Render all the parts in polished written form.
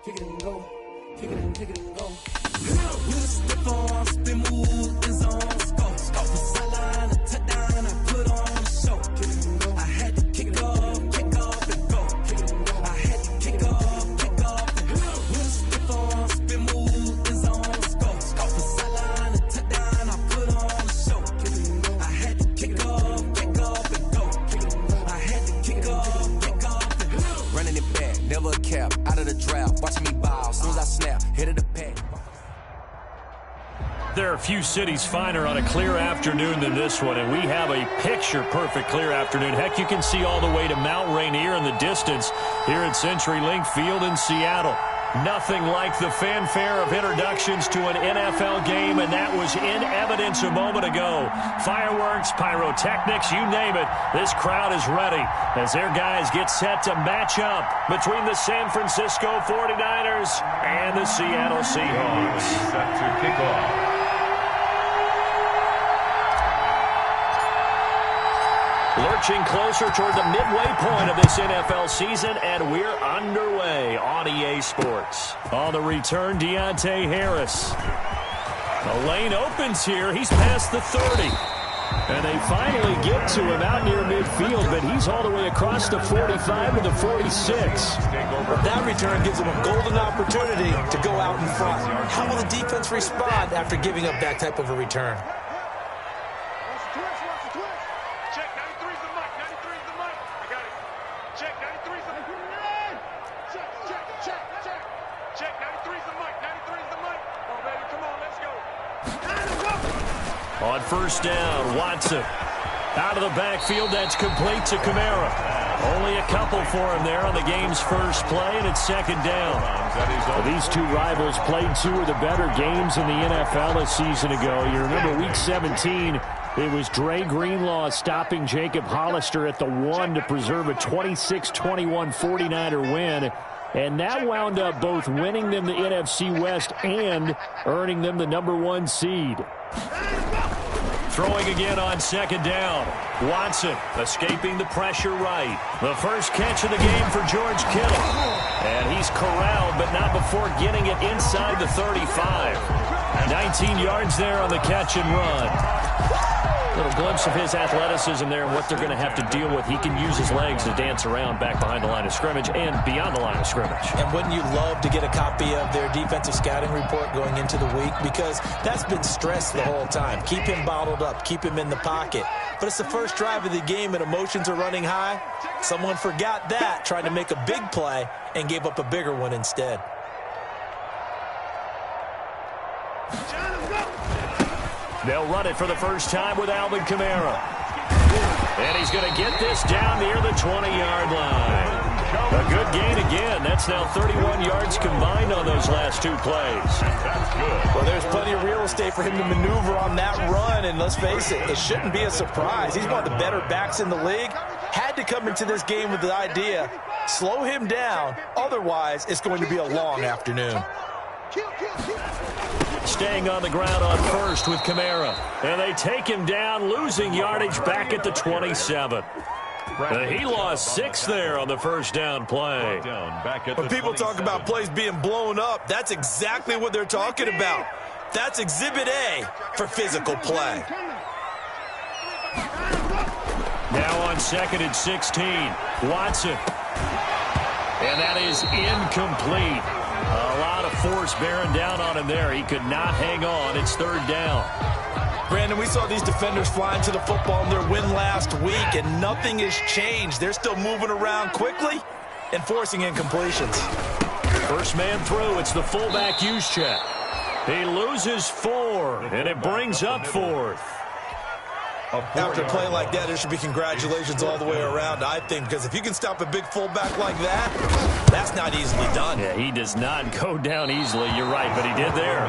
kick it and go, kick it and go. With a stiff arm, spin move, in zone, score. From sideline to touchdown, I put on a show. Kick it and go. I had to kick off and go. Kick it and go. I had to kick off and go. With a stiff arm, spin move, in zone, score. From sideline to touchdown, I put on a show. Kick it and go. I had to kick off and go. Kick it and go. I had to kick off and go. Running it back, never a cap, out of the draft. Watching me bow, as soon as I snap, hit of the pack. There are a few cities finer on a clear afternoon than this one, and we have a picture-perfect clear afternoon. Heck, you can see all the way to Mount Rainier in the distance here at CenturyLink Field in Seattle. Nothing like the fanfare of introductions to an NFL game, and that was in evidence a moment ago. Fireworks, pyrotechnics, you name it. This crowd is ready as their guys get set to match up between the San Francisco 49ers and the Seattle Seahawks. Set to kick off. Lurching closer toward the midway point of this NFL season, and we're underway on EA Sports. On the return, Deontay Harris. The lane opens here. He's past the 30. And they finally get to him out near midfield, but he's all the way across the 45 to the 46. That return gives him a golden opportunity to go out in front. How will the defense respond after giving up that type of a return? On first down, Watson. Out of the backfield, that's complete to Kamara. Only a couple for him there on the game's first play, and it's second down. Well, these two rivals played two of the better games in the NFL a season ago. You remember Week 17, it was Dre Greenlaw stopping Jacob Hollister at the 1 to preserve a 26-21 49er win. And that wound up both winning them the NFC West and earning them the #1 seed. Throwing again on second down. Watson escaping the pressure right. The first catch of the game for George Kittle. And he's corralled, but not before getting it inside the 35. 19 yards there on the catch and run. Little glimpse of his athleticism there and what they're going to have to deal with. He can use his legs to dance around back behind the line of scrimmage and beyond the line of scrimmage. And wouldn't you love to get a copy of their defensive scouting report going into the week? Because that's been stressed the whole time. Keep him bottled up. Keep him in the pocket. But it's the first drive of the game and emotions are running high. Someone forgot that, trying to make a big play and gave up a bigger one instead. They'll run it for the first time with Alvin Kamara. And he's going to get this down near the 20-yard line. A good gain again. That's now 31 yards combined on those last two plays. That's good. Well, there's plenty of real estate for him to maneuver on that run. And let's face it, it shouldn't be a surprise. He's one of the better backs in the league. Had to come into this game with the idea, slow him down. Otherwise, it's going to be a long afternoon. Staying on the ground on first with Kamara. And they take him down, losing yardage back at the 27. He lost 6 there on the first down play. When people talk about plays being blown up, that's exactly what they're talking about. That's Exhibit A for physical play. Now on second and 16, Watson. And that is incomplete. A lot of force bearing down on him there. He could not hang on. It's third down. Brandon, we saw these defenders flying to the football in their win last week, and nothing has changed. They're still moving around quickly and forcing incompletions. First man through. It's the fullback use check. He loses 4, and it brings up 4th. After a play like that, there should be congratulations all the way around, I think, because if you can stop a big fullback like that, that's not easily done. Yeah, he does not go down easily. You're right, but he did there.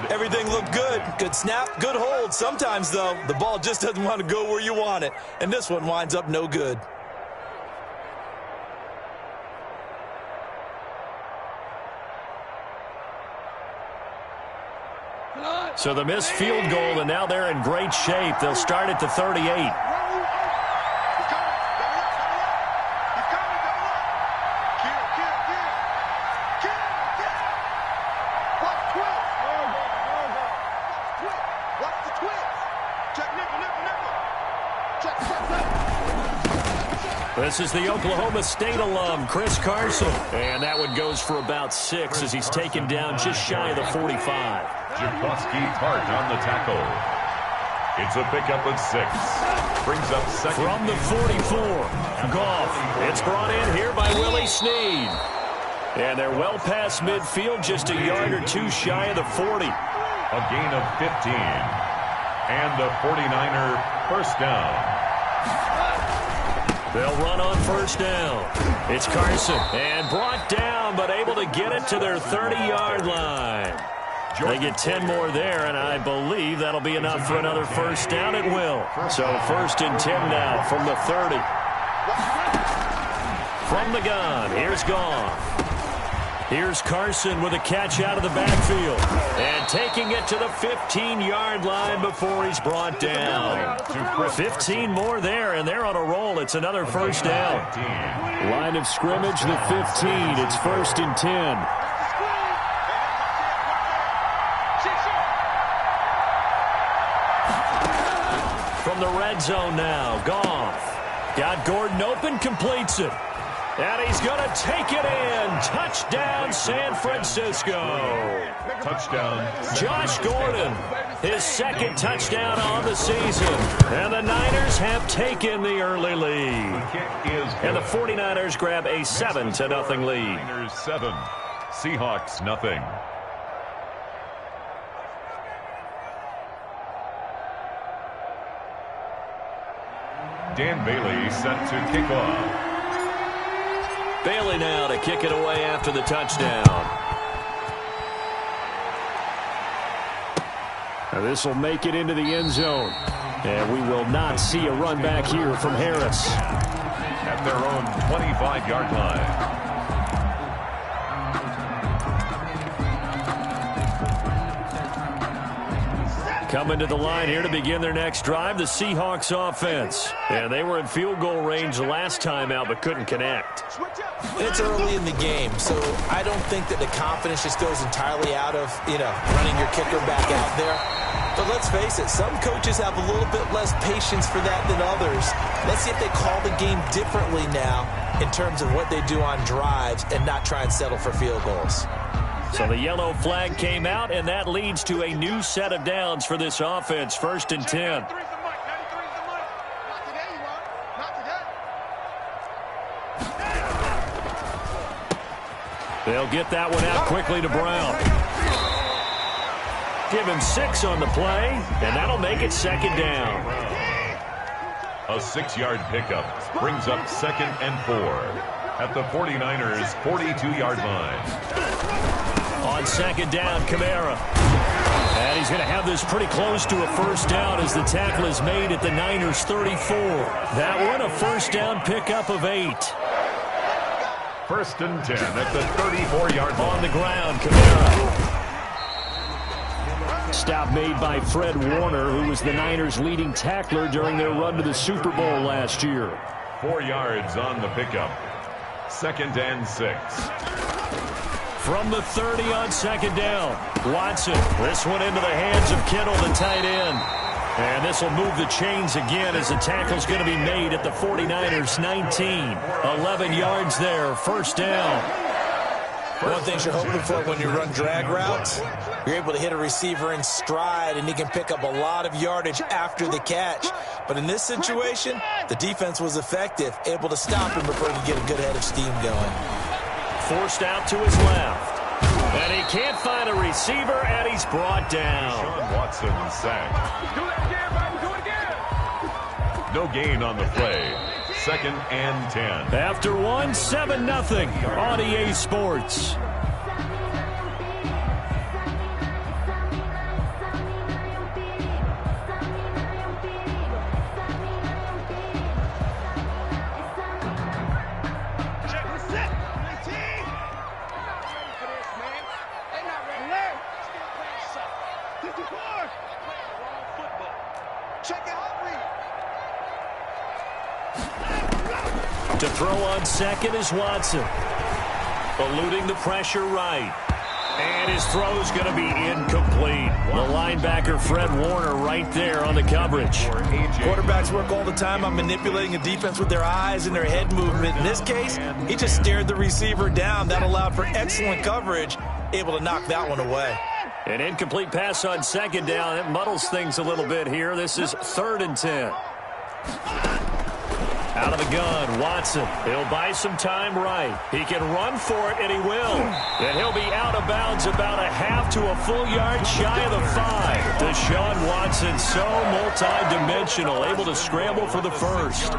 Everything looked good. Good snap, good hold. Sometimes, though, the ball just doesn't want to go where you want it, and this one winds up no good. So the missed field goal, and now they're in great shape. They'll start at the 38. This is the Oklahoma State alum, Chris Carson. And that one goes for about 6 as he's taken down just shy of the 45. Jacoski Tart on the tackle. It's a pickup of 6. Brings up second. From the 44, Goff. It's brought in here by Willie Snead. And they're well past midfield, just a yard or 2 shy of the 40. A gain of 15. And a 49er first down. They'll run on first down. It's Carson. And brought down, but able to get it to their 30-yard line. They get 10 more there, and I believe that'll be enough for another first down. It will. So 1st and 10 now from the 30. From the gun, here's Goff. Here's Carson with a catch out of the backfield. And taking it to the 15-yard line before he's brought down. 15 more there, and they're on a roll. It's another first down. Line of scrimmage, the 15. It's 1st and 10. From the red zone now, Goff. Got Gordon open, completes it. And he's going to take it in. Touchdown, San Francisco. Touchdown. Josh Gordon, his 2nd touchdown on the season. And the Niners have taken the early lead. And the 49ers grab a 7-0 lead. Niners 7, Seahawks nothing. Dan Bailey set to kick off. Bailey now to kick it away after the touchdown. Now this will make it into the end zone. And we will not see a run back here from Harris. At their own 25-yard line. Coming to the line here to begin their next drive, the Seahawks offense. And they were in field goal range the last time out, but couldn't connect. It's early in the game, so I don't think that the confidence just goes entirely out of, running your kicker back out there. But let's face it, some coaches have a little bit less patience for that than others. Let's see if they call the game differently now in terms of what they do on drives and not try and settle for field goals. So the yellow flag came out, and that leads to a new set of downs for this offense. 1st and 10. They'll get that one out quickly to Brown. Give him 6 on the play, and that'll make it 2nd down. A 6-yard pickup brings up 2nd and 4 at the 49ers' 42-yard line. On 2nd down, Kamara. And he's going to have this pretty close to a first down as the tackle is made at the Niners' 34. That one, a first down pickup of 8. 1st and 10 at the 34-yard line. On the ground, Kamara. Stop made by Fred Warner, who was the Niners' leading tackler during their run to the Super Bowl last year. 4 yards on the pickup. 2nd and 6. From the 30 on 2nd down, Watson. This one into the hands of Kittle, the tight end. And this will move the chains again as the tackle's going to be made at the 49ers' 19. 11 yards there, first down. One thing you're hoping for when you run drag routes, you're able to hit a receiver in stride, and he can pick up a lot of yardage after the catch. But in this situation, the defense was effective, able to stop him before he could get a good head of steam going. Forced out to his left. And he can't find a receiver, and he's brought down. Sean Watson sacked. Do it again, baby. Do it again. No gain on the play. 2nd and 10. After one, 7-0 on EA Sports. To throw on 2nd is Watson. Eluding the pressure right. And his throw's going to be incomplete. The linebacker, Fred Warner, right there on the coverage. Quarterbacks work all the time on manipulating a defense with their eyes and their head movement. In this case, he just stared the receiver down. That allowed for excellent coverage, able to knock that one away. An incomplete pass on second down. It muddles things a little bit here. This is 3rd and 10. Out of the gun, Watson. He'll buy some time right. He can run for it, and he will. And he'll be out of bounds about a half to a full yard shy of the 5. Deshaun Watson, so multi-dimensional, able to scramble for the first.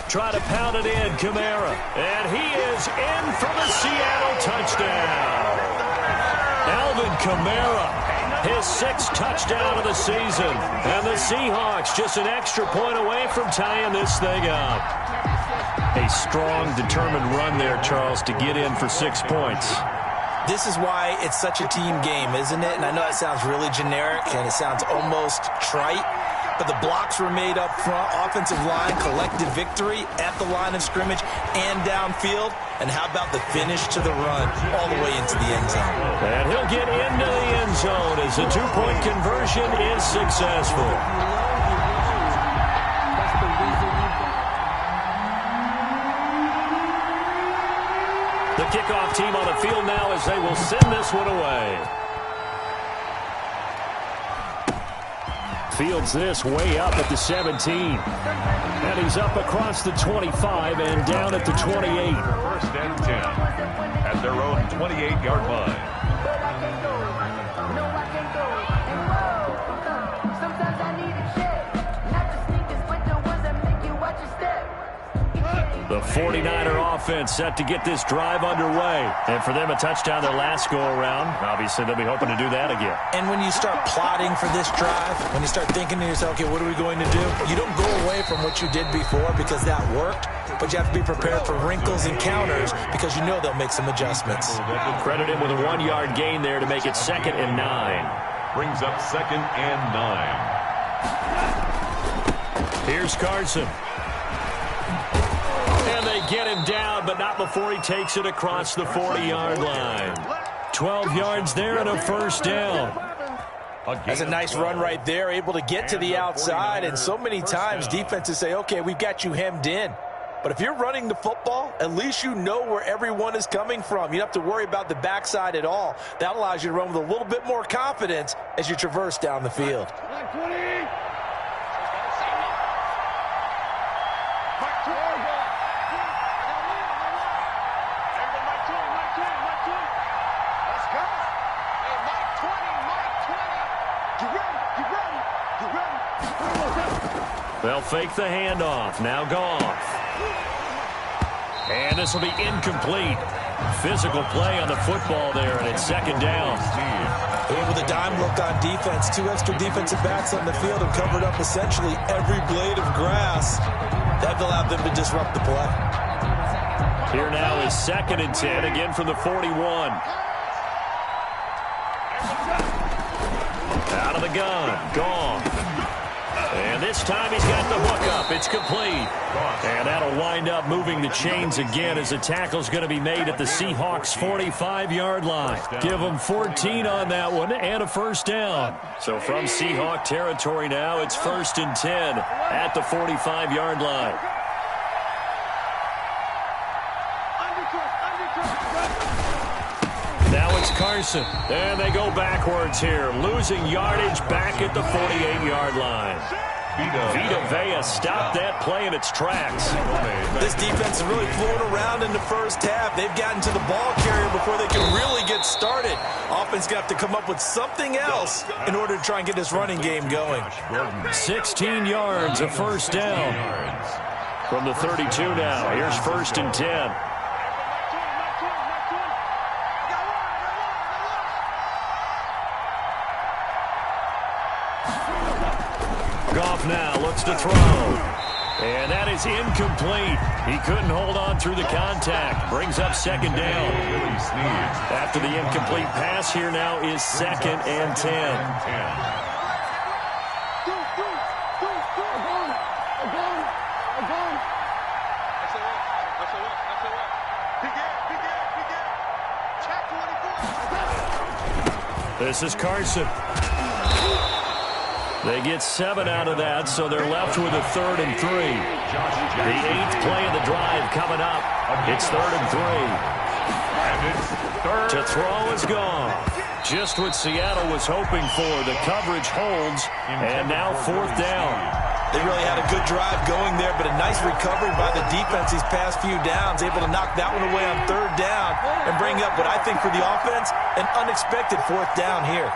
Try to pound it in, Kamara. And he is in for the Seattle touchdown. Alvin Kamara, his 6th touchdown of the season. And the Seahawks just an extra point away from tying this thing up. A strong, determined run there, Charles, to get in for 6 points. This is why it's such a team game, isn't it? And I know that sounds really generic and it sounds almost trite. But the blocks were made up front, offensive line, collective victory at the line of scrimmage and downfield. And how about the finish to the run all the way into the end zone? And he'll get into the end zone as the 2-point conversion is successful. The kickoff team on the field now as they will send this one away. Fields this way up at the 17. And he's up across the 25 and down at the 28. 1st and 10 at their own 28-yard line. The 49er offense set to get this drive underway. And for them, a touchdown their last go-around. Obviously, they'll be hoping to do that again. And when you start plotting for this drive, when you start thinking to yourself, okay, what are we going to do? You don't go away from what you did before because that worked, but you have to be prepared for wrinkles and counters because you know they'll make some adjustments. Credit him with a 1-yard gain there to make it 2nd and 9. Brings up 2nd and 9. Here's Carson. And they get him down, but not before he takes it across the 40-yard line. 12 yards there and a 1st down. That's a nice run right there, able to get to the outside. And so many times defenses say, okay, we've got you hemmed in. But if you're running the football, at least you know where everyone is coming from. You don't have to worry about the backside at all. That allows you to run with a little bit more confidence as you traverse down the field. They'll fake the handoff. Now Goff. And this will be incomplete. Physical play on the football there, and it's 2nd down. And with a dime look on defense, 2 extra defensive backs on the field and covered up essentially every blade of grass. That allowed them to disrupt the play. Here now is 2nd and 10, again from the 41. Out of the gun, Goff. And this time he's got the hook up. It's complete. And that'll wind up moving the chains again as the tackle's going to be made at the Seahawks' 45-yard line. Give them 14 on that one and a 1st down. So from Seahawk territory now, it's 1st and 10 at the 45-yard line. Now it's Carson. And they go backwards here, losing yardage back at the 48-yard line. Vita Vea stopped that play in its tracks. This defense is really flown around in the first half. They've gotten to the ball carrier before they can really get started. Offense got to come up with something else in order to try and get this running game going. 16 yards, a 1st down. From the 32 now, here's 1st and 10. Goff now looks to throw. And that is incomplete. He couldn't hold on through the contact. Brings up 2nd down. After the incomplete pass, here now is 2nd and 10. This is Carson. They get 7 out of that, so they're left with a 3rd and 3. The 8th play of the drive coming up. It's 3rd and 3. And it's third. To throw is gone. Just what Seattle was hoping for. The coverage holds, and now 4th down. They really had a good drive going there, but a nice recovery by the defense these past few downs, able to knock that one away on 3rd down and bring up what I think for the offense, an unexpected 4th down here.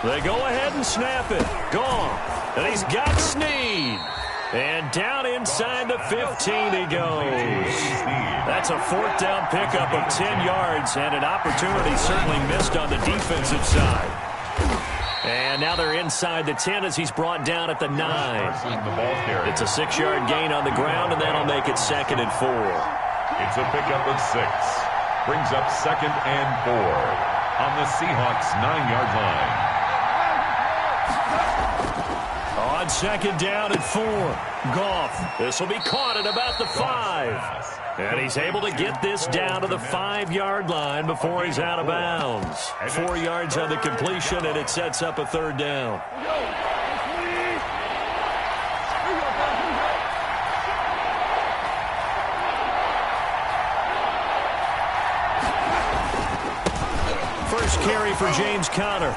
They go ahead and snap it. Gone. And he's got Snead. And down inside the 15 he goes. That's a 4th down pickup of 10 yards and an opportunity certainly missed on the defensive side. And now they're inside the 10 as he's brought down at the 9. It's a 6-yard gain on the ground, and that'll make it 2nd and 4. It's a pickup of 6. Brings up 2nd and 4 on the Seahawks' 9-yard line. On 2nd down and 4. Goff. This will be caught at about the 5. And he's able to get this down to the 5-yard line before he's out of bounds. 4 yards on the completion, and it sets up a 3rd down. First carry for James Conner.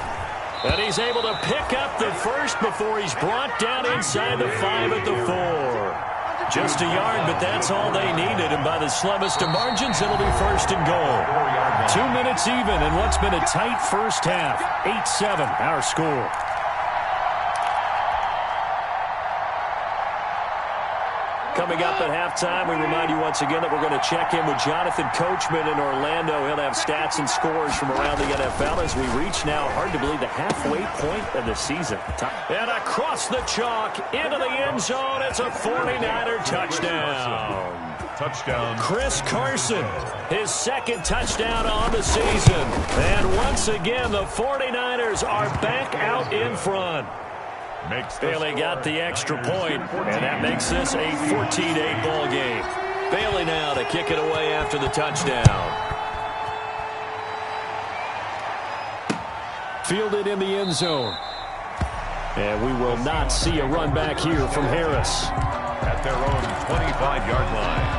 And he's able to pick up the first before he's brought down inside the 5 at the 4. Just a yard, but that's all they needed. And by the slimmest of margins, it'll be 1st and goal. 2 minutes even in what's been a tight first half. 8-7, our score. Coming up at halftime, we remind you once again that we're going to check in with Jonathan Coachman in Orlando. He'll have stats and scores from around the NFL as we reach now, hard to believe, the halfway point of the season. And across the chalk, into the end zone, it's a 49er touchdown. Touchdown. Chris Carson, his 2nd touchdown on the season. And once again, the 49ers are back out in front. Bailey got the extra point, and that makes this a 14-8 ball game. Bailey now to kick it away after the touchdown. Fielded in the end zone. And we will not see a run back here from Harris. At their own 25-yard line.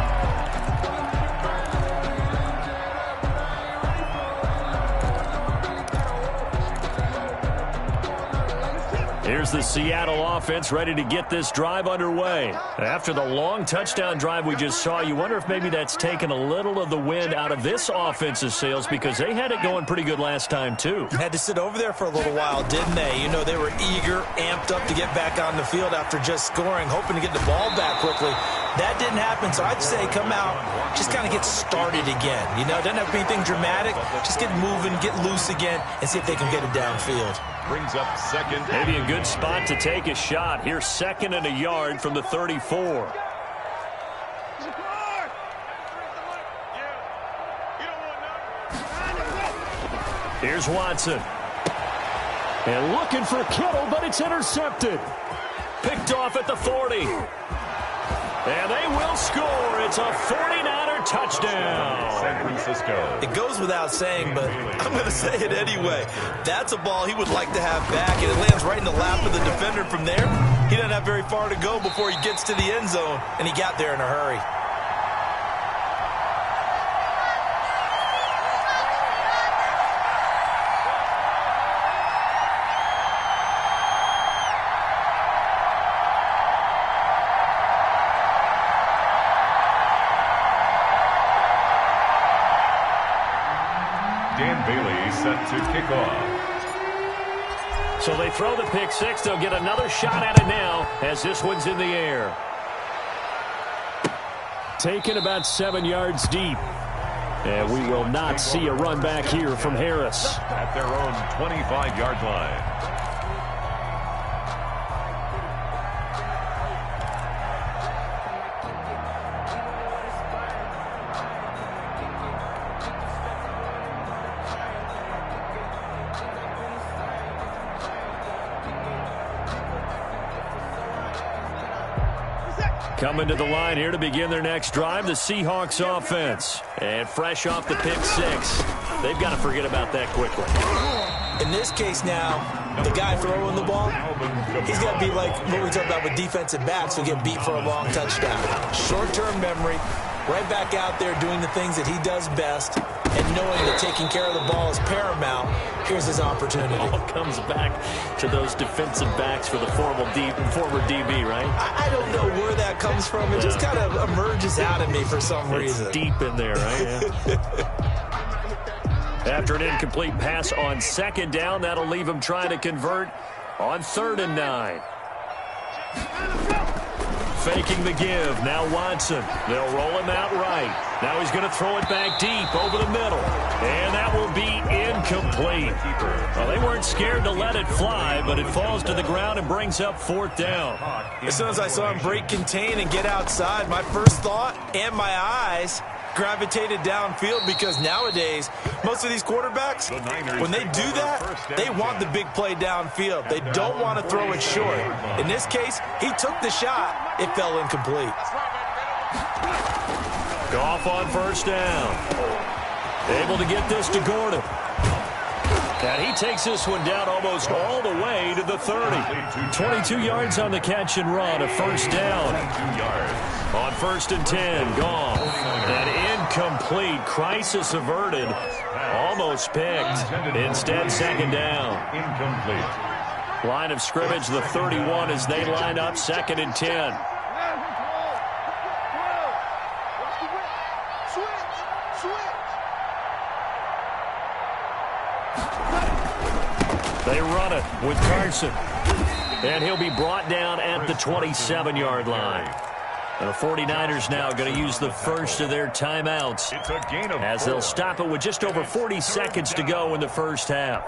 Here's the Seattle offense ready to get this drive underway. After the long touchdown drive we just saw, you wonder if maybe that's taken a little of the wind out of this offense's sails because they had it going pretty good last time, too. Had to sit over there for a little while, didn't they? You know, they were eager, amped up to get back on the field after just scoring, hoping to get the ball back quickly. That didn't happen, so I'd say come out, just kind of get started again. You know, it doesn't have to be anything dramatic. Just get moving, get loose again, and see if they can get it downfield. Brings up 2nd. Maybe a good spot to take a shot. Here's 2nd and a yard from the 34. Here's Watson. And looking for Kittle, but it's intercepted. Picked off at the 40. And they will score. It's a 49er touchdown. San Francisco. It goes without saying, but I'm going to say it anyway. That's a ball he would like to have back, and it lands right in the lap of the defender from there. He doesn't have very far to go before he gets to the end zone, and he got there in a hurry. Bailey set to kick off. So they throw the pick six. They'll get another shot at it now as this one's in the air. Taken about 7 yards deep. And we will not see a run back here from Harris. At their own 25-yard line. Coming to the line here to begin their next drive, the Seahawks offense. And fresh off the pick six, they've got to forget about that quickly. In this case now, the guy throwing the ball, he's got to be like what we talked about with defensive backs who get beat for a long touchdown. Short-term memory, right back out there doing the things that he does best, and knowing that taking care of the ball is paramount. Here's his opportunity. It all comes back to those defensive backs for the former DB, right? I don't know where that comes from. It just kind of emerges out of me for some reason. It's deep in there, right? Yeah. After an incomplete pass on second down, that'll leave him trying to convert on 3rd and 9. Faking the give. Now Watson. They'll roll him out right. Now he's going to throw it back deep over the middle. And that will be incomplete. Well, they weren't scared to let it fly, but it falls to the ground and brings up 4th down. As soon as I saw him break contain and get outside, my first thought and my eyes gravitated downfield, because nowadays most of these quarterbacks, when they do that, they want the big play downfield. They don't want to throw it short. In this case, he took the shot. It fell incomplete. Goff on 1st down. Able to get this to Gordon. And he takes this one down almost all the way to the 30. 22 yards on the catch and run, a 1st down. On 1st and 10, Goff. And incomplete. Crisis averted. Almost picked. Instead, 2nd down. Incomplete. Line of scrimmage, the 31 as they line up, 2nd and 10. They run it with Carson. And he'll be brought down at the 27-yard line. And the 49ers now going to use the first of their timeouts as they'll stop it with just over 40 seconds to go in the first half.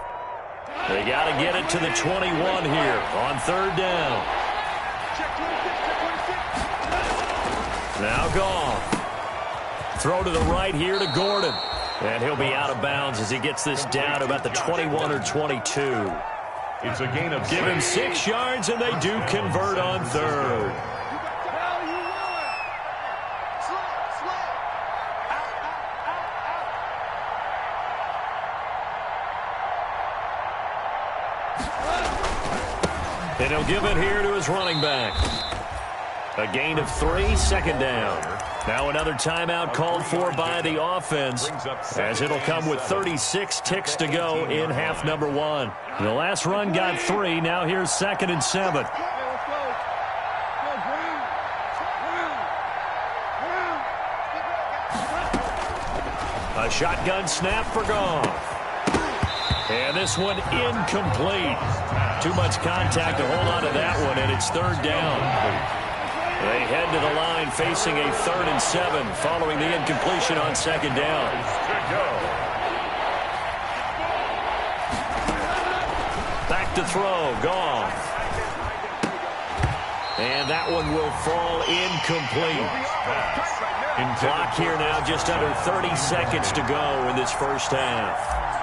They got to get it to the 21 here on 3rd down. Now Goff. Throw to the right here to Gordon. And he'll be out of bounds as he gets this down to about the 21 or 22. It's a gain of 6. Give him 6 yards, and they do convert on 3rd. And he'll give it here to his running back. A gain of 3, 2nd down. Now another timeout called for by the offense, as it'll come with 36 ticks to go in half number 1. The last run got 3. Now here's 2nd and 7. A shotgun snap for Goff. And this one incomplete. Too much contact to hold on to that one, and it's 3rd down. They head to the line facing a 3rd and 7 following the incompletion on 2nd down. Back to throw, Goff. And that one will fall incomplete. Clock here now, just under 30 seconds to go in this first half.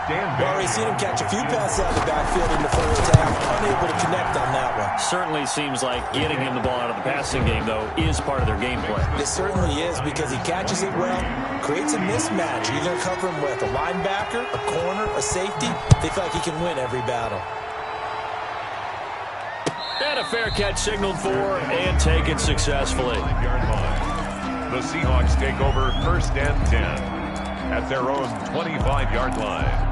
We've already seen him catch a few passes out of the backfield in the first half, unable to connect on that one. Certainly seems like getting him the ball out of the passing game, though, is part of their game plan. It certainly is, because he catches it well, creates a mismatch. You're going to cover him with a linebacker, a corner, a safety. They feel like he can win every battle. And a fair catch signaled for and taken successfully. The Seahawks take over 1st and 10 at their own 25-yard line.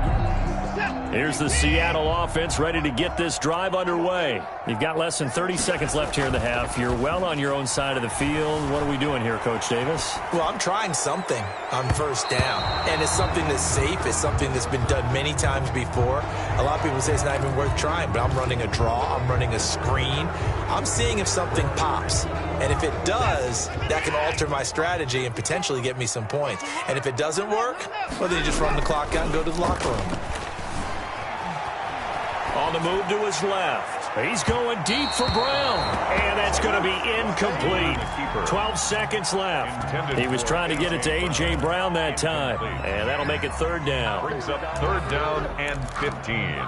Here's the Seattle offense ready to get this drive underway. You've got less than 30 seconds left here in the half. You're well on your own side of the field. What are we doing here, Coach Davis? Well, I'm trying something on 1st down, and it's something that's safe. It's something that's been done many times before. A lot of people say it's not even worth trying, but I'm running a draw. I'm running a screen. I'm seeing if something pops, and if it does, that can alter my strategy and potentially get me some points. And if it doesn't work, well, then you just run the clock out and go to the locker room. On the move to his left. He's going deep for Brown. And that's going to be incomplete. 12 seconds left. He was trying to get it to A.J. Brown that time. And that'll make it 3rd down. Brings up 3rd down and 15.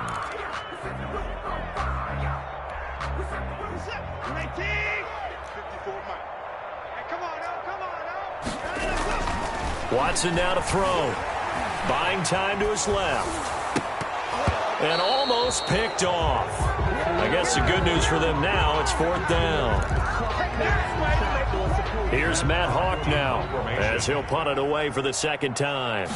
Watson now to throw. Buying time to his left. And almost picked off. I guess the good news for them now, it's 4th down. Here's Matt Hawk now as he'll punt it away for the second time.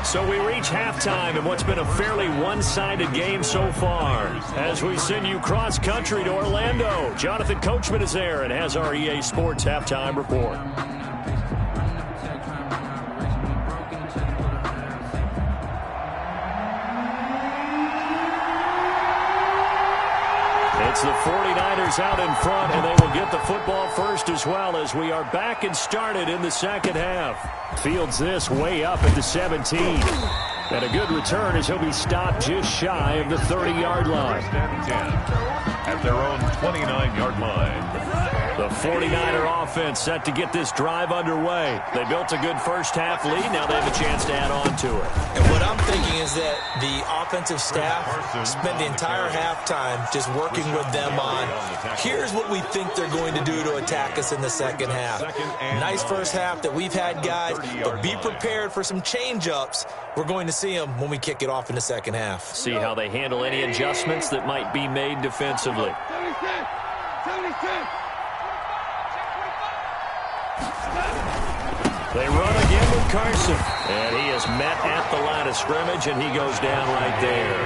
So we reach halftime in what's been a fairly one-sided game so far. As we send you cross-country to Orlando, Jonathan Coachman is there and has our EA Sports halftime report. It's the 49ers out in front, and they will get the football first as well as we are back and started in the second half. Fields this way up at the 17. And a good return as he'll be stopped just shy of the 30-yard line. First and 10 at their own 29-yard line. The 49er offense set to get this drive underway. They built a good first-half lead. Now they have a chance to add on to it. And what I'm thinking is that the offensive staff spent the entire halftime just working with them on, here's what we think they're going to do to attack us in the second half. Nice first half that we've had, guys, but be prepared for some change-ups. We're going to see them when we kick it off in the second half. See how they handle any adjustments that might be made defensively. They run again with Carson. And he is met at the line of scrimmage, and he goes down right there.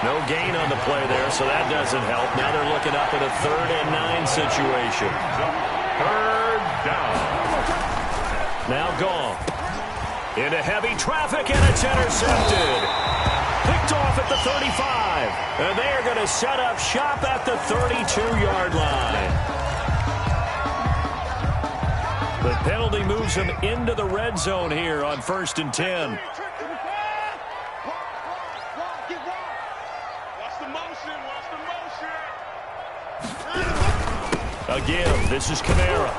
No gain on the play there, so that doesn't help. Now they're looking up at a 3rd and 9 situation. 3rd down. Now gone. Into heavy traffic, and it's intercepted. Picked off at the 35. And they are going to set up shop at the 32-yard line. The penalty moves him into the red zone here on 1st and 10. Again, this is Kamara.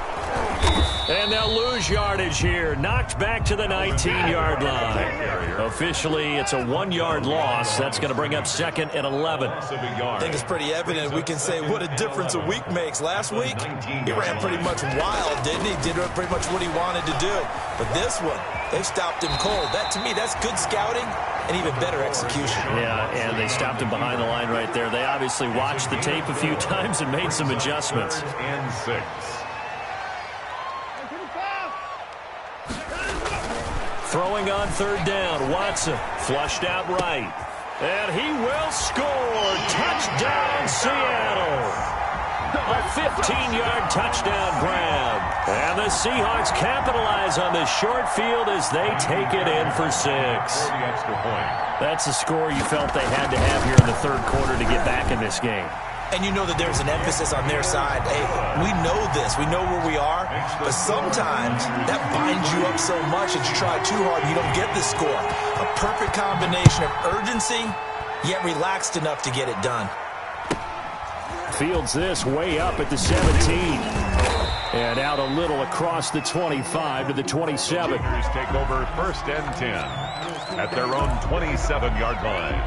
And they'll lose yardage here. Knocked back to the 19-yard line. Officially, it's a 1-yard loss. That's going to bring up 2nd and 11. I think it's pretty evident. We can say what a difference a week makes. Last week, he ran pretty much wild, didn't he? Did pretty much what he wanted to do. But this one, they stopped him cold. That, to me, that's good scouting and even better execution. Yeah, and they stopped him behind the line right there. They obviously watched the tape a few times and made some adjustments. 3rd and 6. Throwing on 3rd down, Watson flushed out right. And he will score. Touchdown, Seattle. A 15-yard touchdown grab. And the Seahawks capitalize on this short field as they take it in for 6. For the extra point. That's the score you felt they had to have here in the 3rd quarter to get back in this game. And you know that there's an emphasis on their side. Hey, we know this. We know where we are. But sometimes that binds you up so much that you try too hard and you don't get the score. A perfect combination of urgency, yet relaxed enough to get it done. Fields this way up at the 17. And out a little across the 25 to the 27. Tigers take over 1st and 10 at their own 27-yard line.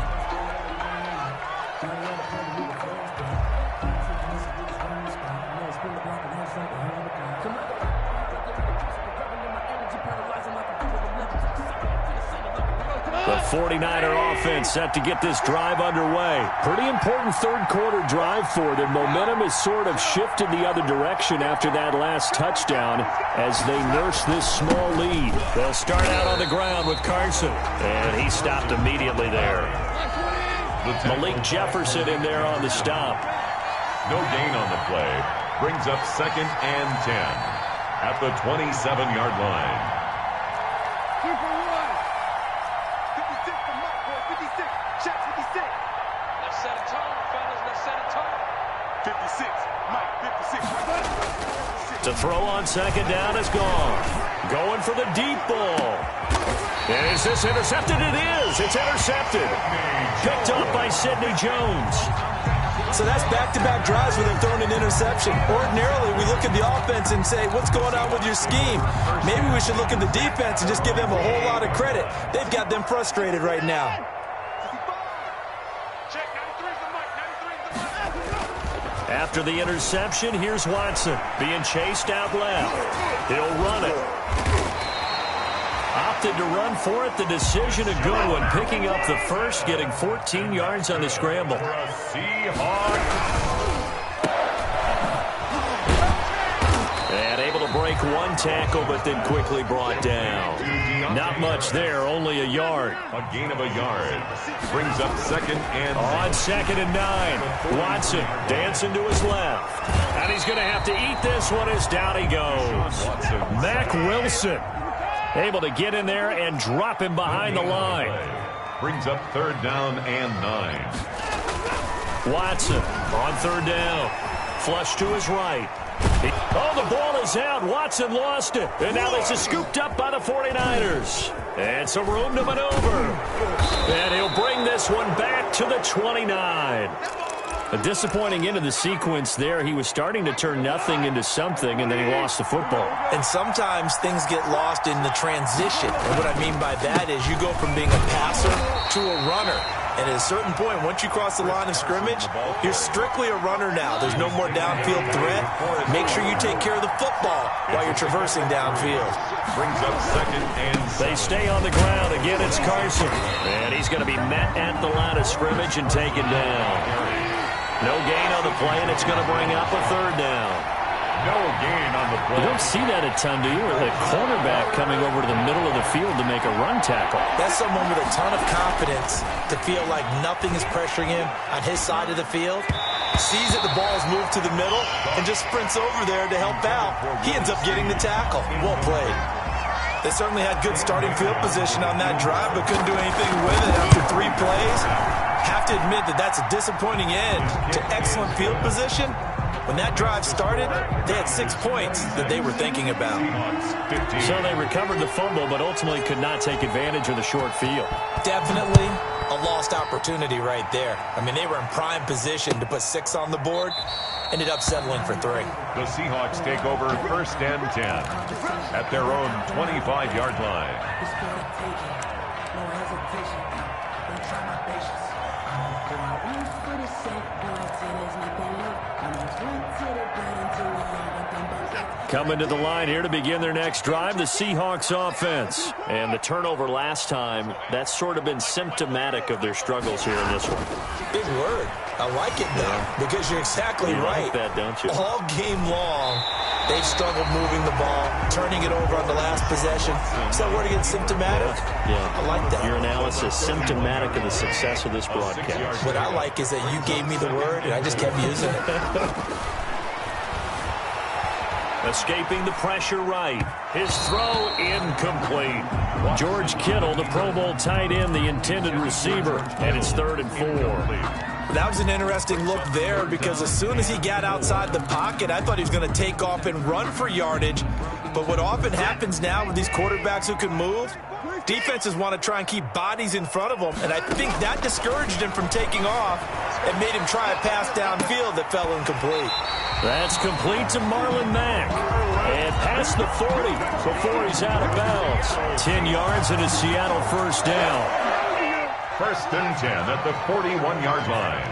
The 49er offense set to get this drive underway. Pretty important 3rd quarter drive for them. Momentum has sort of shifted the other direction after that last touchdown as they nurse this small lead. They'll start out on the ground with Carson. And he stopped immediately there. Malik Jefferson in there on the stop. No gain on the play. Brings up 2nd and 10 at the 27-yard line. To throw on 2nd down is gone. Going for the deep ball. And is this intercepted? It is. It's intercepted. Picked up by Sidney Jones. So that's back-to-back drives where they're throwing an interception. Ordinarily, we look at the offense and say, what's going on with your scheme? Maybe we should look at the defense and just give them a whole lot of credit. They've got them frustrated right now. After the interception, here's Watson being chased out left. He'll run it. Opted to run for it. The decision a good one. Picking up the first, getting 14 yards on the scramble. Seahawks. And able to break one tackle, but then quickly brought down. Not much there, only a yard. A gain of a yard. Brings up second and... On 2nd and 9. Watson dancing to his left. And he's going to have to eat this one as down he goes. Mack Wilson able to get in there and drop him behind the line. Brings up 3rd down and 9. Watson on 3rd down. Flush to his right. Oh, the ball is out. Watson lost it. And now this is scooped up by the 49ers. And some room to maneuver. And he'll bring this one back to the 29. A disappointing end of the sequence there. He was starting to turn nothing into something, and then he lost the football. And sometimes things get lost in the transition. And what I mean by that is you go from being a passer to a runner. And at a certain point, once you cross the line of scrimmage, you're strictly a runner now. There's no more downfield threat. Make sure you take care of the football while you're traversing downfield. Brings up 2nd and 7. They stay on the ground. Again, it's Carson. And he's going to be met at the line of scrimmage and taken down. No gain on the play, and it's going to bring up a 3rd down. No gain on the play. You don't see that a ton, do you? Or the cornerback coming over to the middle of the field to make a run tackle. That's someone with a ton of confidence to feel like nothing is pressuring him on his side of the field. Sees that the ball is moved to the middle and just sprints over there to help out. He ends up getting the tackle. Well played. They certainly had good starting field position on that drive, but couldn't do anything with it after 3 plays. Have to admit that that's a disappointing end to excellent field position. When that drive started, they had 6 points that they were thinking about. So they recovered the fumble, but ultimately could not take advantage of the short field. Definitely a lost opportunity right there. I mean, they were in prime position to put 6 on the board. Ended up settling for 3. The Seahawks take over 1st and 10 at their own 25-yard line. Coming to the line here to begin their next drive, the Seahawks offense. And the turnover last time, that's sort of been symptomatic of their struggles here in this one. Big word. I like it, though, because you're exactly right. Like that, don't you? All game long, they've struggled moving the ball, turning it over on the last possession. Is that word again, symptomatic? Yeah. I like that. Your analysis, symptomatic of the success of this broadcast. What I like is that you gave me the word, and I just kept using it. Escaping the pressure right. His throw incomplete. George Kittle, the Pro Bowl tight end, the intended receiver, and it's 3rd and 4. That was an interesting look there because as soon as he got outside the pocket, I thought he was going to take off and run for yardage. But what often happens now with these quarterbacks who can move, defenses want to try and keep bodies in front of them, and I think that discouraged him from taking off and made him try a pass downfield that fell incomplete. That's complete to Marlon Mack. And past the 40 before he's out of bounds. 10 yards and a Seattle 1st down. 1st and 10 at the 41-yard line.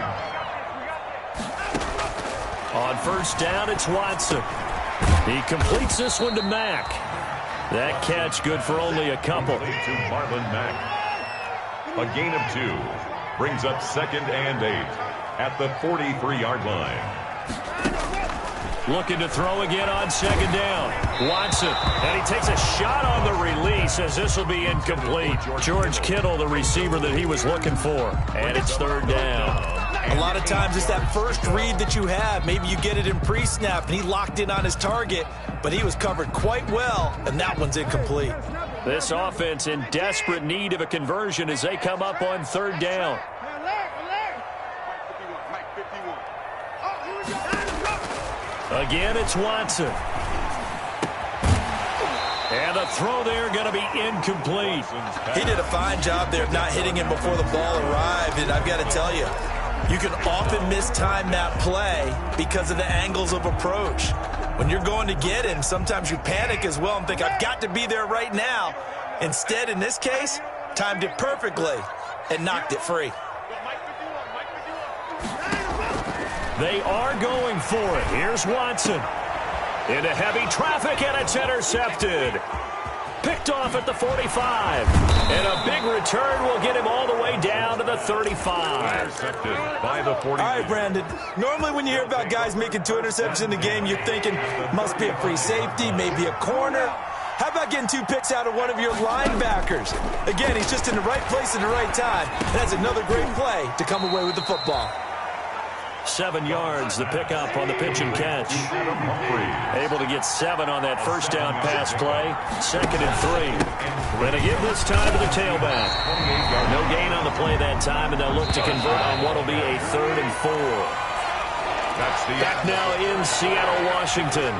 On 1st down, it's Watson. He completes this one to Mack. That catch good for only a couple. To Marlon Mack. A gain of 2. Brings up 2nd and 8 at the 43-yard line. Looking to throw again on 2nd down. Watson, and he takes a shot on the release as this will be incomplete. George Kittle, the receiver that he was looking for. And it's 3rd down. A lot of times it's that first read that you have. Maybe you get it in pre-snap, and he locked in on his target, but he was covered quite well, and that one's incomplete. This offense in desperate need of a conversion as they come up on 3rd down. Again, it's Watson. And the throw there going to be incomplete. He did a fine job there of not hitting him before the ball arrived, and I've got to tell you, you can often mistime that play because of the angles of approach. When you're going to get him, sometimes you panic as well and think, I've got to be there right now. Instead, in this case, timed it perfectly and knocked it free. They are going for it. Here's Watson. Into heavy traffic, and it's intercepted. Picked off at the 45. And a big return will get him all the way down to the 35. Intercepted by the 40. All right, Brandon. Normally when you hear about guys making 2 interceptions in the game, you're thinking must be a free safety, maybe a corner. How about getting 2 picks out of one of your linebackers? Again, he's just in the right place at the right time. And that's another great play to come away with the football. 7 yards, the pickup on the pitch and catch. Able to get 7 on that first down pass play. 2nd and 3. And again this time to the tailback. No gain on the play that time, and they'll look to convert on what will be a 3rd and 4. Back now in Seattle, Washington.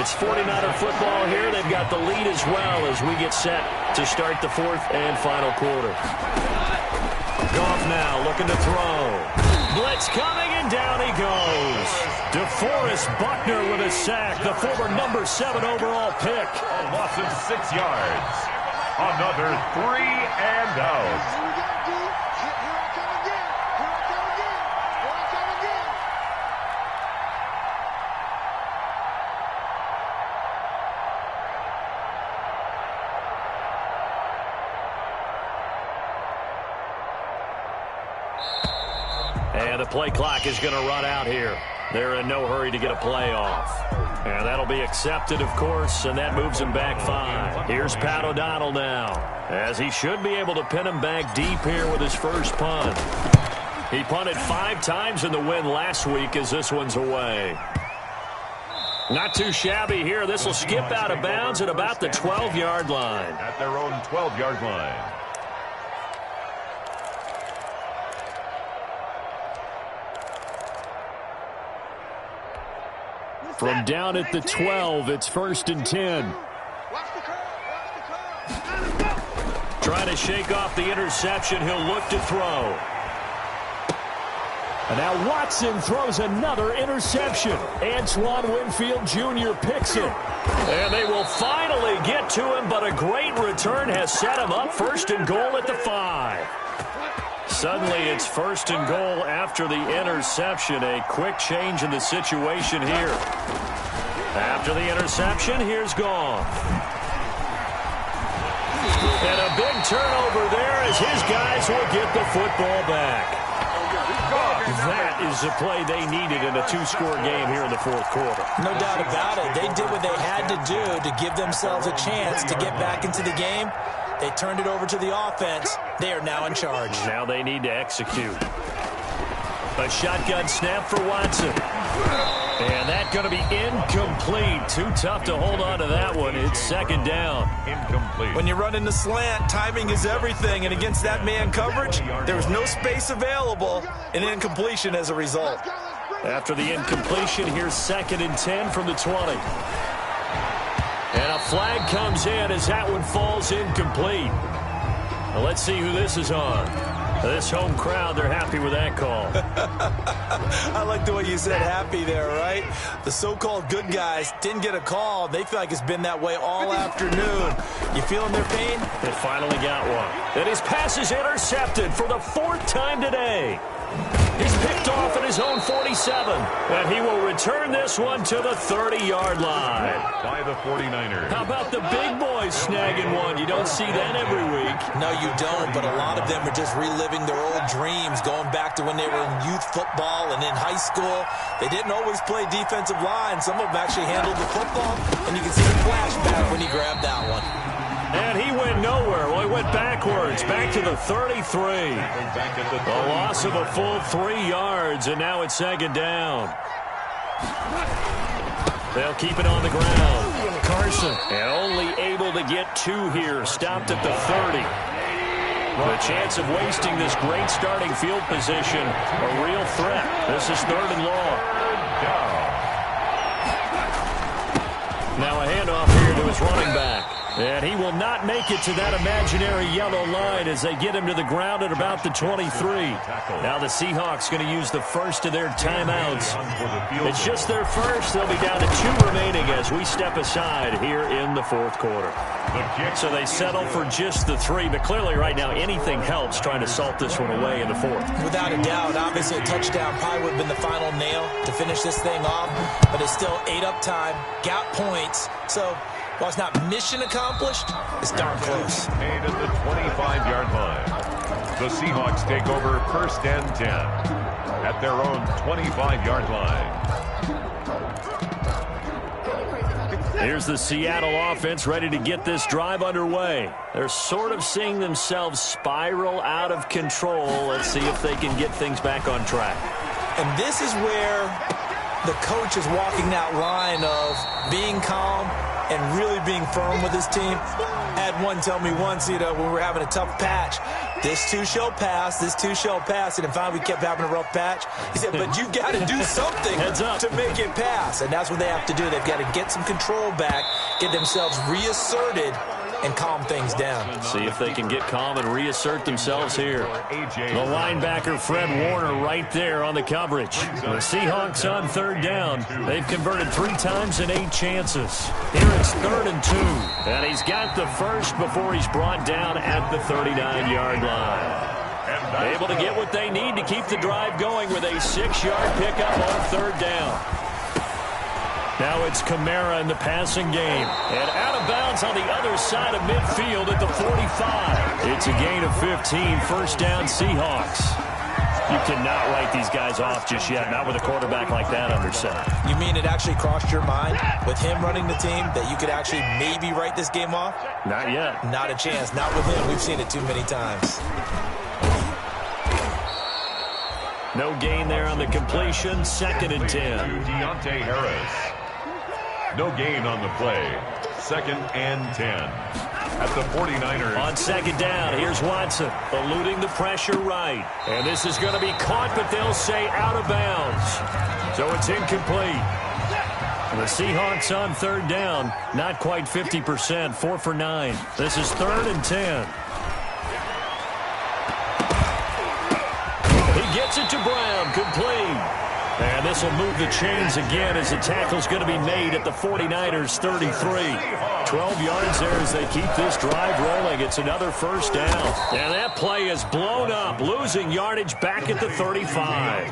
It's 49er football here. They've got the lead as well as we get set to start the 4th and final quarter. Goff now looking to throw. Blitz coming, and down he goes. DeForest Buckner with a sack, the former number 7 overall pick. A loss of 6 yards. Another 3 and out. And the play clock is going to run out here. They're in no hurry to get a play off. And that'll be accepted, of course, and that moves him back 5. Here's Pat O'Donnell now, as he should be able to pin him back deep here with his first punt. He punted 5 times in the win last week as this one's away. Not too shabby here. This will skip out of bounds at about the 12-yard line. At their own 12-yard line. From down at the 12, it's 1st and 10. Trying to shake off the interception. He'll look to throw. And now Watson throws another interception. Antoine Winfield Jr. picks it. And they will finally get to him, but a great return has set him up 1st and goal at the 5. Suddenly, it's 1st and goal after the interception. A quick change in the situation here. After the interception, here's Goff. And a big turnover there as his guys will get the football back. That is the play they needed in a 2-score game here in the 4th quarter. No doubt about it. They did what they had to do to give themselves a chance to get back into the game. They turned it over to the offense. They are now in charge. Now they need to execute. A shotgun snap for Watson. And that's going to be incomplete. Too tough to hold on to that one. It's 2nd down. Incomplete. When you run in the slant, timing is everything. And against that man coverage, there was no space available. An incompletion as a result. After the incompletion, here's 2nd and 10 from the 20. And a flag comes in as that one falls incomplete. Now let's see who this is on. This home crowd, they're happy with that call. I like the way you said happy there, right? The so-called good guys didn't get a call. They feel like it's been that way all afternoon. You feeling their pain? They finally got one. And his pass is intercepted for the 4th time today. He's picked off at his own 47. And he will return this one to the 30-yard line. By the 49ers. How about the big boys snagging one? You don't see that every week. No, you don't, but a lot of them are just reliving their old dreams, going back to when they were in youth football and in high school. They didn't always play defensive line. Some of them actually handled the football, and you can see the flashback when he grabbed that one. And he went nowhere. Well, he went backwards, back to the 33. A loss of a full 3 yards, and now it's 2nd down. They'll keep it on the ground. Carson, and only able to get 2 here, stopped at the 30. The chance of wasting this great starting field position, a real threat. This is 3rd and long. Now a handoff here to his running back. And he will not make it to that imaginary yellow line as they get him to the ground at about the 23. Now the Seahawks going to use the first of their timeouts. It's just their first. They'll be down to 2 remaining as we step aside here in the fourth quarter. So they settle for just the 3, but clearly right now anything helps trying to salt this one away in the fourth. Without a doubt, obviously a touchdown probably would have been the final nail to finish this thing off, but it's still ate up time, got points, so while it's not mission accomplished, it's darn close. Made at the 25-yard line. The Seahawks take over first and 10 at their own 25-yard line. Here's the Seattle offense ready to get this drive underway. They're sort of seeing themselves spiral out of control. Let's see if they can get things back on track. And this is where the coach is walking that line of being calm and really being firm with his team. I had one tell me once, when we were having a tough patch, this too shall pass, this too shall pass, and finally we kept having a rough patch. He said, but you got to do something to make it pass, and that's what they have to do. They've got to get some control back, get themselves reasserted, and calm things down. See if they can get calm and reassert themselves here. The linebacker, Fred Warner, right there on the coverage. The Seahawks on third down. They've converted 3 times in 8 chances. Here it's 3rd and 2. And he's got the first before he's brought down at the 39-yard line. Able to get what they need to keep the drive going with a 6-yard pickup on 3rd down. Now it's Kamara in the passing game. And out of bounds on the other side of midfield at the 45. It's a gain of 15. First down, Seahawks. You cannot write these guys off just yet, not with a quarterback like that under center. You mean it actually crossed your mind with him running the team that you could actually maybe write this game off? Not yet. Not a chance. Not with him. We've seen it too many times. No gain there on the completion. 2nd and 10. Deontay Harris. No gain on the play. 2nd and 10 at the 49ers. On 2nd down, here's Watson eluding the pressure right. And this is going to be caught, but they'll say out of bounds. So it's incomplete. The Seahawks on 3rd down, not quite 50%, 4 for 9. This is 3rd and 10. He gets it to Brown, complete. And this will move the chains again as the tackle's going to be made at the 49ers' 33. 12 yards there as they keep this drive rolling. It's another first down. And that play is blown up, losing yardage back at the 35.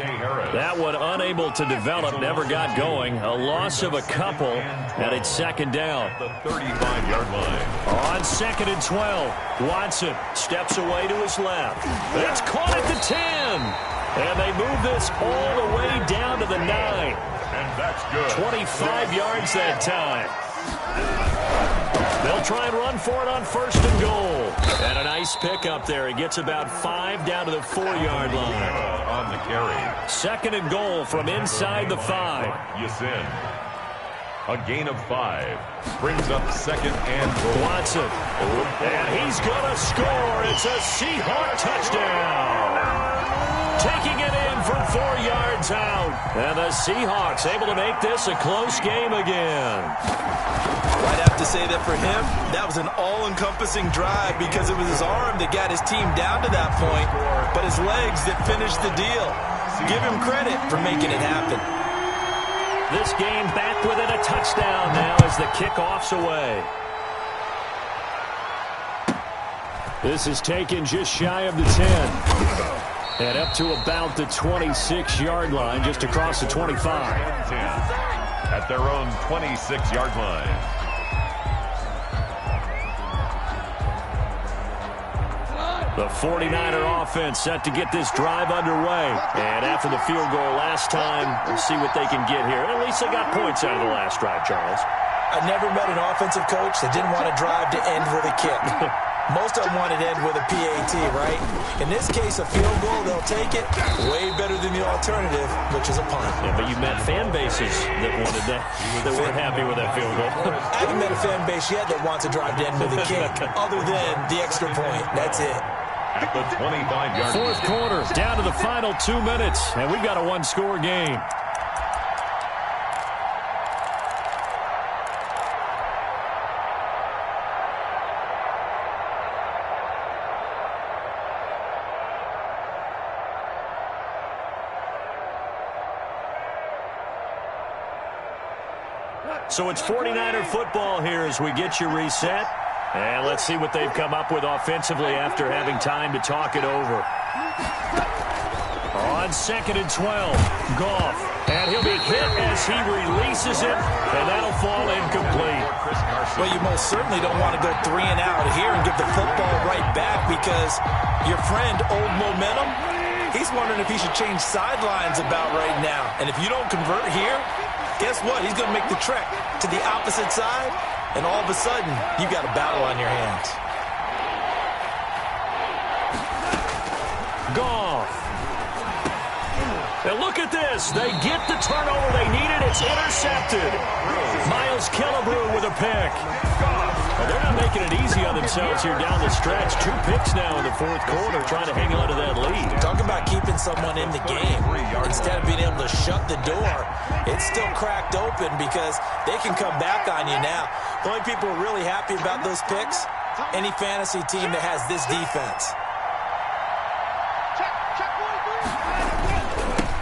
That one unable to develop, never got going. A loss of a couple, and it's 2nd down. The 35-yard line. On 2nd and 12, Watson steps away to his left. That's caught at the 10. And they move this all the way down to the 9. And that's good. 25 yards that time. They'll try and run for it on 1st and goal. And a nice pickup there. He gets about 5 down to the 4-yard line. On the carry. 2nd and goal from inside the 5. Yasin. A gain of 5. Brings up 2nd and goal. Watson. And he's going to score. It's a Seahawk touchdown. Taking it in from 4 yards out. And the Seahawks able to make this a close game again. I'd have to say that for him, that was an all-encompassing drive because it was his arm that got his team down to that point, but his legs that finished the deal. Give him credit for making it happen. This game back within a touchdown now as the kickoff's away. This is taken just shy of the 10. And up to about the 26-yard line, just across the 25. At their own 26-yard line. The 49er offense set to get this drive underway. And after the field goal last time, we'll see what they can get here. At least they got points out of the last drive, Charles. I never met an offensive coach that didn't want a drive to end with a kick. Most of them want it to end with a PAT, right? In this case, a field goal, they'll take it. Way better than the alternative, which is a punt. Yeah, but you met fan bases that wanted that, that weren't happy with that field goal. I haven't met a fan base yet that wants a drive to end with a kick, other than the extra point. That's it. At the 25-yard line. 4th quarter, down to the final 2 minutes, and we've got a 1-score game. So it's 49er football here as we get you reset. And let's see what they've come up with offensively after having time to talk it over. On 2nd and 12, Goff. And he'll be hit as he releases it, and that'll fall incomplete. Well, you most certainly don't want to go 3 and out here and give the football right back because your friend, Old Momentum, he's wondering if he should change sidelines about right now. And if you don't convert here, guess what? He's going to make the trek to the opposite side, and all of a sudden, you've got a battle on your hands. Goff. And look at this. They get the turnover they needed. It's intercepted. Miles Killebrew with a pick. Well, they're not making it easy on themselves here down the stretch. 2 picks now in the 4th quarter trying to hang on to that lead. Talk about keeping someone in the game. Instead of being able to shut the door, it's still cracked open because they can come back on you now. The only people who are really happy about those picks, any fantasy team that has this defense.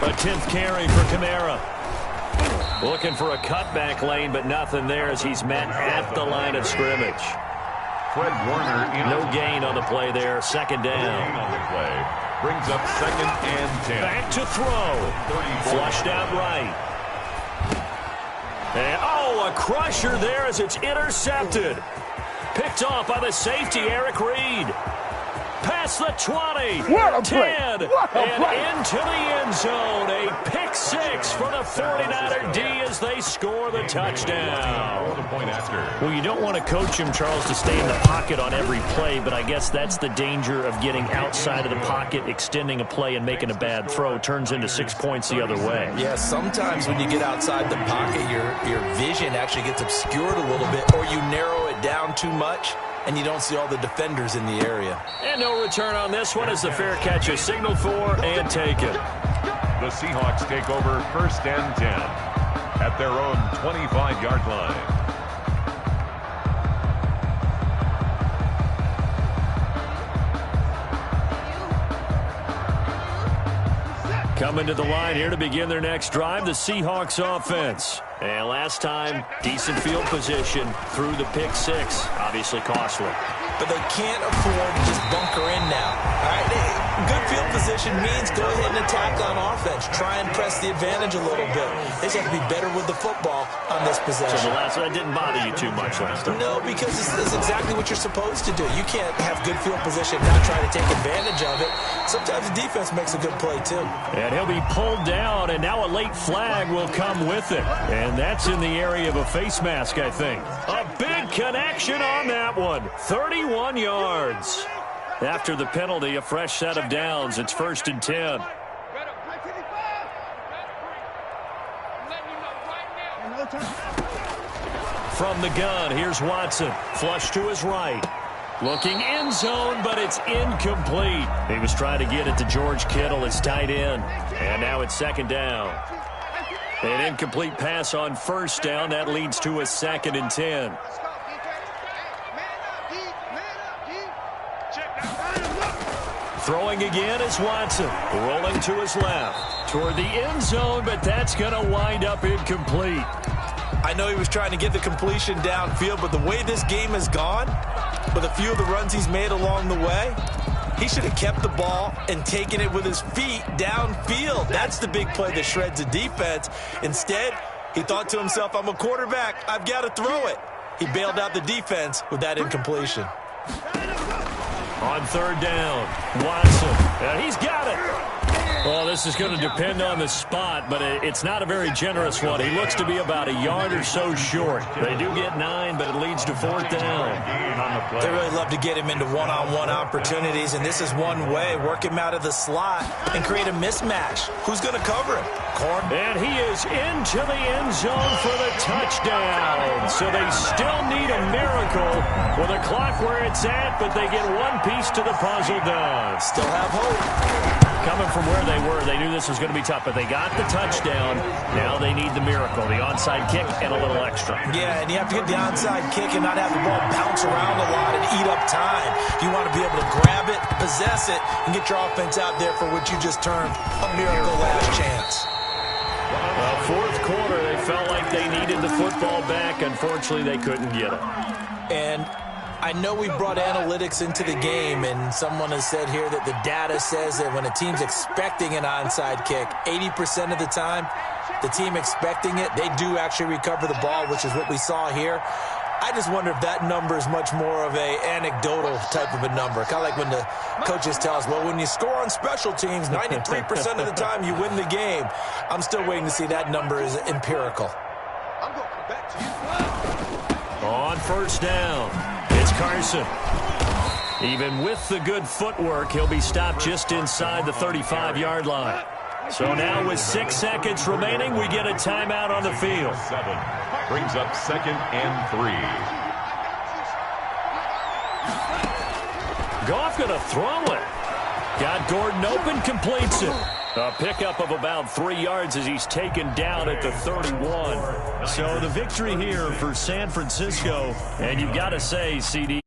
A 10th carry for Kamara. Looking for a cutback lane, but nothing there as he's met at the line of scrimmage. Fred Warner. No gain on the play there. 2nd down. On the play. Brings up 2nd and 10. Back to throw. Flushed out right. And, a crusher there as it's intercepted. Picked off by the safety, Eric Reed. Past the 20, 10, and into the end zone. A pick 6 for the 49er D as they score the touchdown. Well, you don't want to coach him, Charles, to stay in the pocket on every play, but I guess that's the danger of getting outside of the pocket, extending a play, and making a bad throw. Turns into 6 points the other way. Yeah, sometimes when you get outside the pocket, your vision actually gets obscured a little bit, or you narrow it down too much, and you don't see all the defenders in the area. And no return on this one as the fair catch is signaled for and taken. The Seahawks take over 1st and 10 at their own 25-yard line. Coming to the line here to begin their next drive, the Seahawks offense. And last time, decent field position through the pick 6. Obviously costly. But they can't afford to just bunker in now. All right, good field position means go ahead and attack on offense. Try and press the advantage a little bit. They just have to be better with the football on this possession. So the last one didn't bother you too much last time? No, because this is exactly what you're supposed to do. You can't have good field position and not try to take advantage of it. Sometimes the defense makes a good play, too. And he'll be pulled down, and now a late flag will come with it. And that's in the area of a face mask, I think. A big connection on that one. 31 yards. After the penalty, a fresh set of downs. It's 1st and 10. From the gun, here's Watson. Flush to his right. Looking end zone, but it's incomplete. He was trying to get it to George Kittle, his tight end. And now it's 2nd down. An incomplete pass on 1st down. That leads to a 2nd and 10. Throwing again is Watson. Rolling to his left. Toward the end zone, but that's going to wind up incomplete. I know he was trying to get the completion downfield, but the way this game has gone, with a few of the runs he's made along the way, he should have kept the ball and taken it with his feet downfield. That's the big play that shreds the defense. Instead, he thought to himself, I'm a quarterback. I've got to throw it. He bailed out the defense with that incompletion. On 3rd down, Watson. And he's got it. Well, this is going to depend on the spot, but it's not a very generous one. He looks to be about a yard or so short. They do get 9, but it leads to 4th down. They really love to get him into one-on-one opportunities, and this is one way. Work him out of the slot and create a mismatch. Who's going to cover him? Corn. And he is into the end zone for the touchdown. So they still need a miracle with a clock where it's at, but they get one piece to the puzzle done. Still have hope. Coming from where they were, they knew this was going to be tough, but they got the touchdown. Now they need the miracle, the onside kick and a little extra. Yeah, and you have to get the onside kick and not have the ball bounce around a lot and eat up time. You want to be able to grab it, possess it, and get your offense out there for what you just termed a miracle last chance. Fourth quarter, they felt like they needed the football back. Unfortunately, they couldn't get it. And I know we brought analytics into the game, and someone has said here that the data says that when a team's expecting an onside kick, 80% of the time, the team expecting it, they do actually recover the ball, which is what we saw here. I just wonder if that number is much more of a anecdotal type of a number. Kind of like when the coaches tell us, well, when you score on special teams, 93% of the time you win the game. I'm still waiting to see that number is empirical. I'm going to come back to you. On first down, it's Carson. Even with the good footwork, he'll be stopped just inside the 35-yard line. So now with 6 seconds remaining, we get a timeout on the field. 7 brings up 2nd and 3. Goff going to throw it. Got Gordon open, completes it. A pickup of about 3 yards as he's taken down at the 31. So the victory here for San Francisco. And you've got to say, CD.